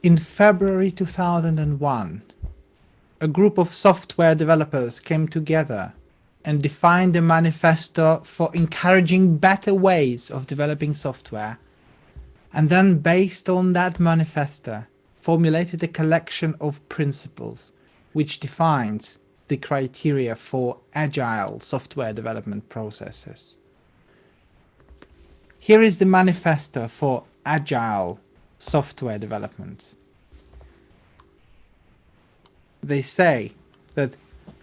In February 2001, a group of software developers came together and defined a manifesto for encouraging better ways of developing software, and then based on that manifesto formulated a collection of principles which defines the criteria for agile software development processes. Here is the manifesto for agile software development. They say that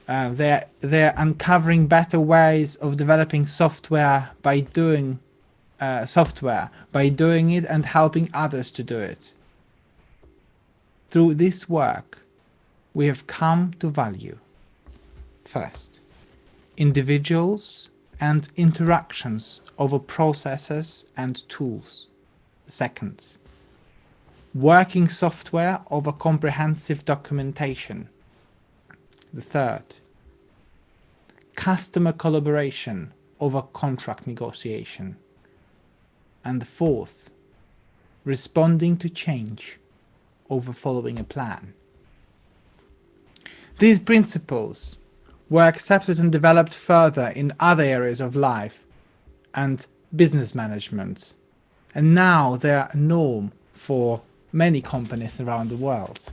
they're uncovering better ways of developing software by doing it and helping others to do it. Through this work, we have come to value, first, individuals and interactions over processes and tools. Second, working software over comprehensive documentation. The third, customer collaboration over contract negotiation. And the fourth, responding to change over following a plan. These principles were accepted and developed further in other areas of life and business management, and now they are a norm for many companies around the world.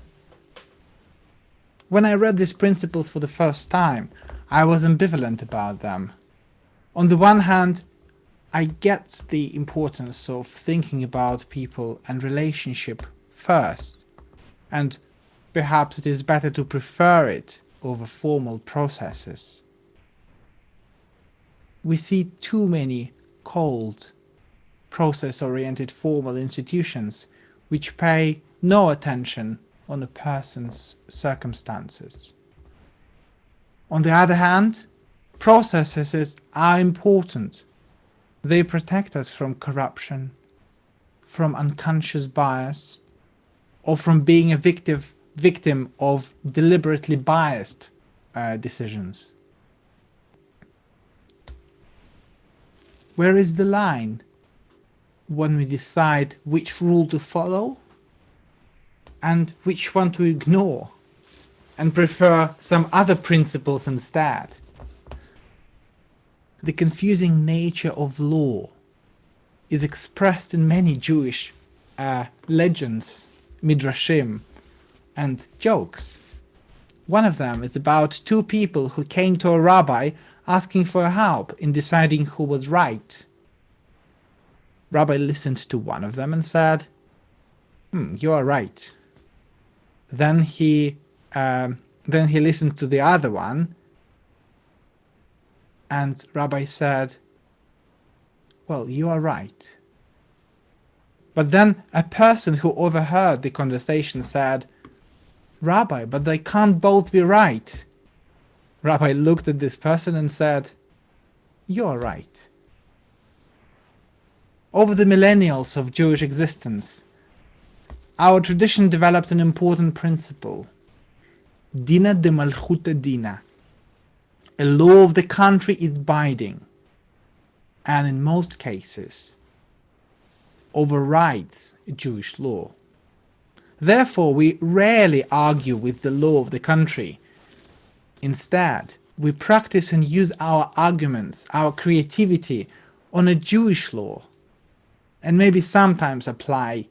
When I read these principles for the first time, I was ambivalent about them. On the one hand, I get the importance of thinking about people and relationship first, and perhaps it is better to prefer it over formal processes. We see too many cold, process-oriented formal institutions which pay no attention on a person's circumstances. On the other hand, processes are important. They protect us from corruption, from unconscious bias, or from being a victim of deliberately biased decisions. Where is the line when we decide which rule to follow and which one to ignore and prefer some other principles instead? The confusing nature of law is expressed in many Jewish legends, midrashim, and jokes. One of them is about two people who came to a rabbi asking for help in deciding who was right. Rabbi listened to one of them and said, "You are right." Then he listened to the other one, and Rabbi said, "Well, you are right." But then a person who overheard the conversation said, "Rabbi, but they can't both be right." Rabbi looked at this person and said, "You are right." Over the millennials of Jewish existence, our tradition developed an important principle, Dina de Malchuta Dina. A law of the country is binding, and in most cases, overrides Jewish law. Therefore, we rarely argue with the law of the country. Instead, we practice and use our arguments, our creativity on a Jewish law, and maybe sometimes apply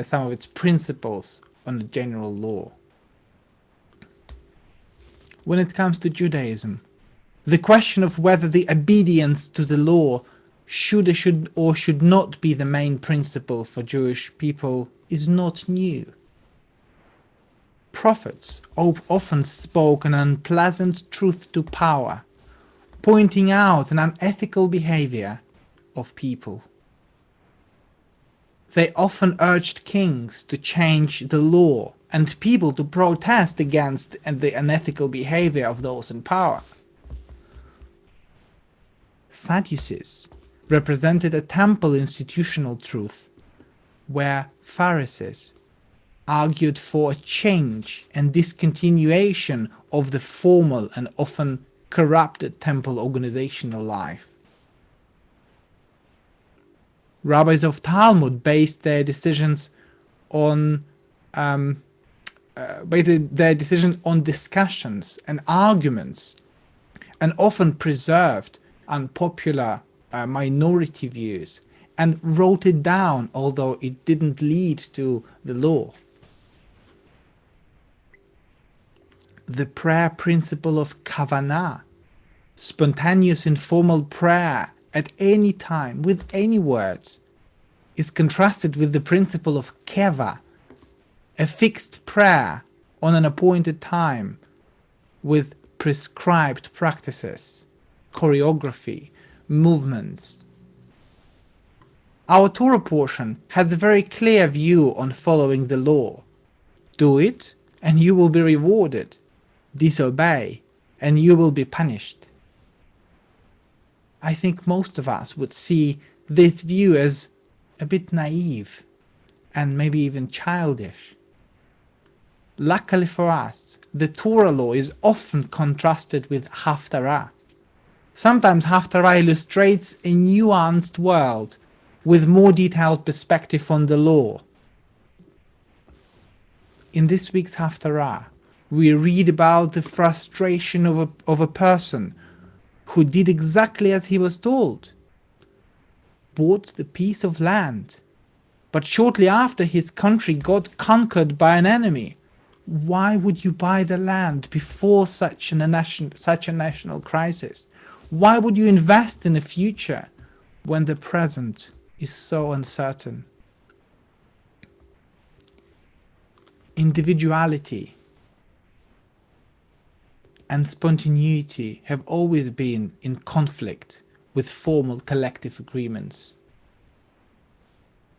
some of its principles on a general law. When it comes to Judaism, the question of whether the obedience to the law should or should not be the main principle for Jewish people is not new. Prophets often spoke an unpleasant truth to power, pointing out an unethical behavior of people. They often urged kings to change the law and people to protest against the unethical behavior of those in power. Sadducees represented a temple institutional truth, where Pharisees argued for a change and discontinuation of the formal and often corrupted temple organizational life. Rabbis of Talmud based their decisions on their decision on discussions and arguments, and often preserved unpopular minority views and wrote it down, although it didn't lead to the law. The prayer principle of kavanah, spontaneous informal prayer at any time with any words, is contrasted with the principle of keva, a fixed prayer on an appointed time with prescribed practices, choreography, movements. Our Torah portion has a very clear view on following the law. Do it and you will be rewarded. Disobey and you will be punished. I think most of us would see this view as a bit naive and maybe even childish. Luckily for us, the Torah law is often contrasted with Haftarah. Sometimes Haftarah illustrates a nuanced world with more detailed perspective on the law. In this week's Haftarah, we read about the frustration of a person who did exactly as he was told, bought the piece of land, but shortly after his country got conquered by an enemy. Why would you buy the land before such a national crisis? Why would you invest in the future when the present is so uncertain? Individuality and spontaneity have always been in conflict with formal collective agreements.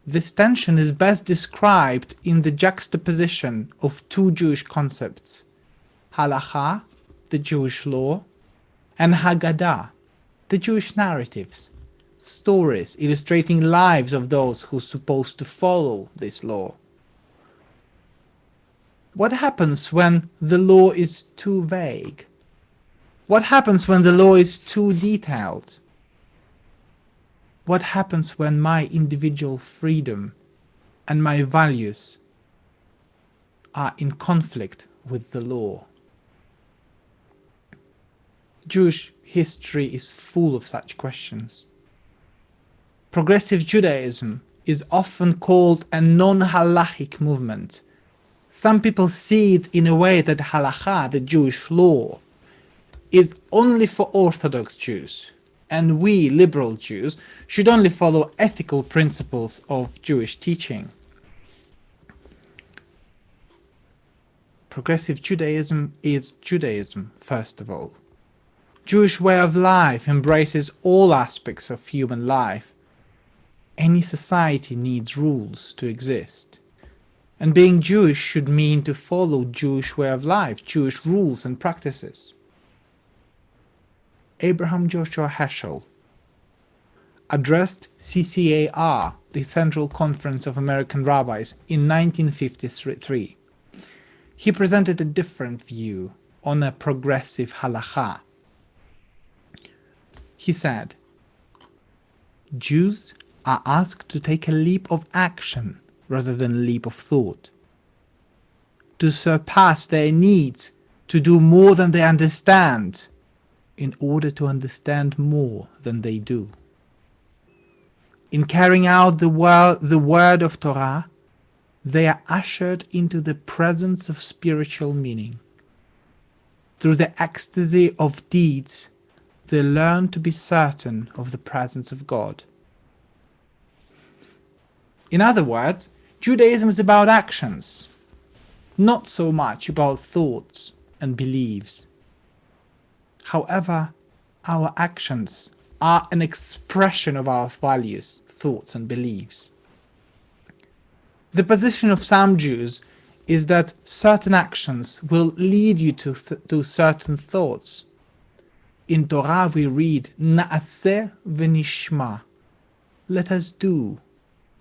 This tension is best described in the juxtaposition of two Jewish concepts, Halakha, the Jewish law, and Haggadah, the Jewish narratives, stories illustrating lives of those who are supposed to follow this law. What happens when the law is too vague? What happens when the law is too detailed? What happens when my individual freedom and my values are in conflict with the law? Jewish history is full of such questions. Progressive Judaism is often called a non-halachic movement. Some people see it in a way that halakha, the Jewish law, is only for Orthodox Jews, and we, liberal Jews, should only follow ethical principles of Jewish teaching. Progressive Judaism is Judaism, first of all. Jewish way of life embraces all aspects of human life. Any society needs rules to exist. And being Jewish should mean to follow Jewish way of life, Jewish rules and practices. Abraham Joshua Heschel addressed CCAR, the Central Conference of American Rabbis, in 1953. He presented a different view on a progressive halakha. He said, Jews are asked to take a leap of action rather than a leap of thought, to surpass their needs, to do more than they understand, in order to understand more than they do. In carrying out the word of Torah, they are ushered into the presence of spiritual meaning. Through the ecstasy of deeds, they learn to be certain of the presence of God. In other words, Judaism is about actions, not so much about thoughts and beliefs. However, our actions are an expression of our values, thoughts and beliefs. The position of some Jews is that certain actions will lead you to certain thoughts. In Torah we read, Na'aseh v'nishma, let us do,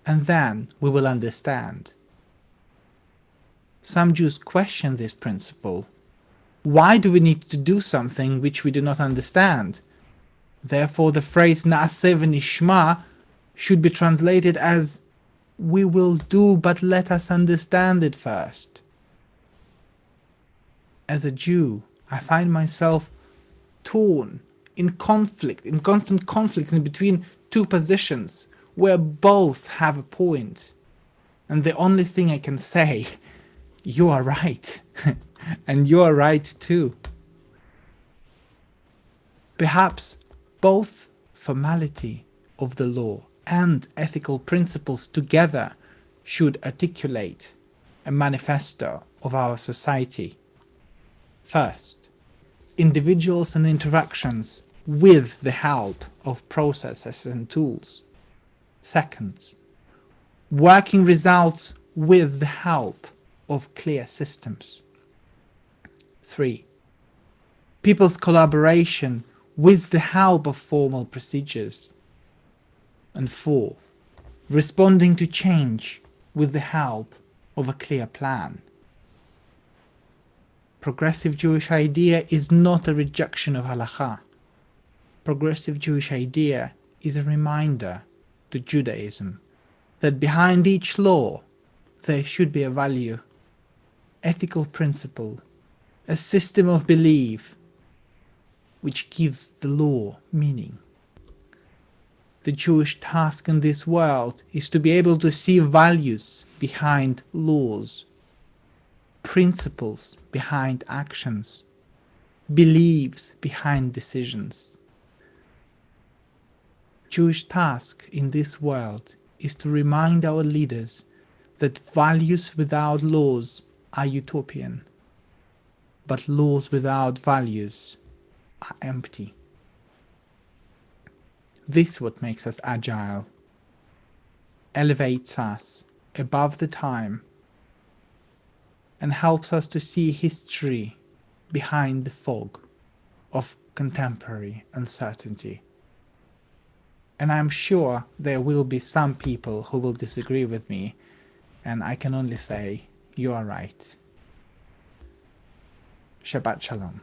and then we will understand. Some Jews question this principle. Why do we need to do something which we do not understand? Therefore the phrase Na'aseh v'nishma should be translated as, we will do, but let us understand it first. As a Jew, I find myself torn, in conflict, in constant conflict in between two positions where both have a point. And the only thing I can say, you are right, and you are right too. Perhaps both formality of the law and ethical principles together should articulate a manifesto of our society. First, individuals and interactions with the help of processes and tools. Second, working results with the help of clear systems. 3. People's collaboration with the help of formal procedures. And 4. Responding to change with the help of a clear plan. Progressive Jewish idea is not a rejection of halakha. Progressive Jewish idea is a reminder to Judaism that behind each law there should be a value, ethical principle, a system of belief which gives the law meaning. The Jewish task in this world is to be able to see values behind laws, principles behind actions, beliefs behind decisions. Jewish task in this world is to remind our leaders that values without laws are utopian, but laws without values are empty. This is what makes us agile, elevates us above the time, and helps us to see history behind the fog of contemporary uncertainty. And I'm sure there will be some people who will disagree with me, and I can only say, you are right. Shabbat Shalom.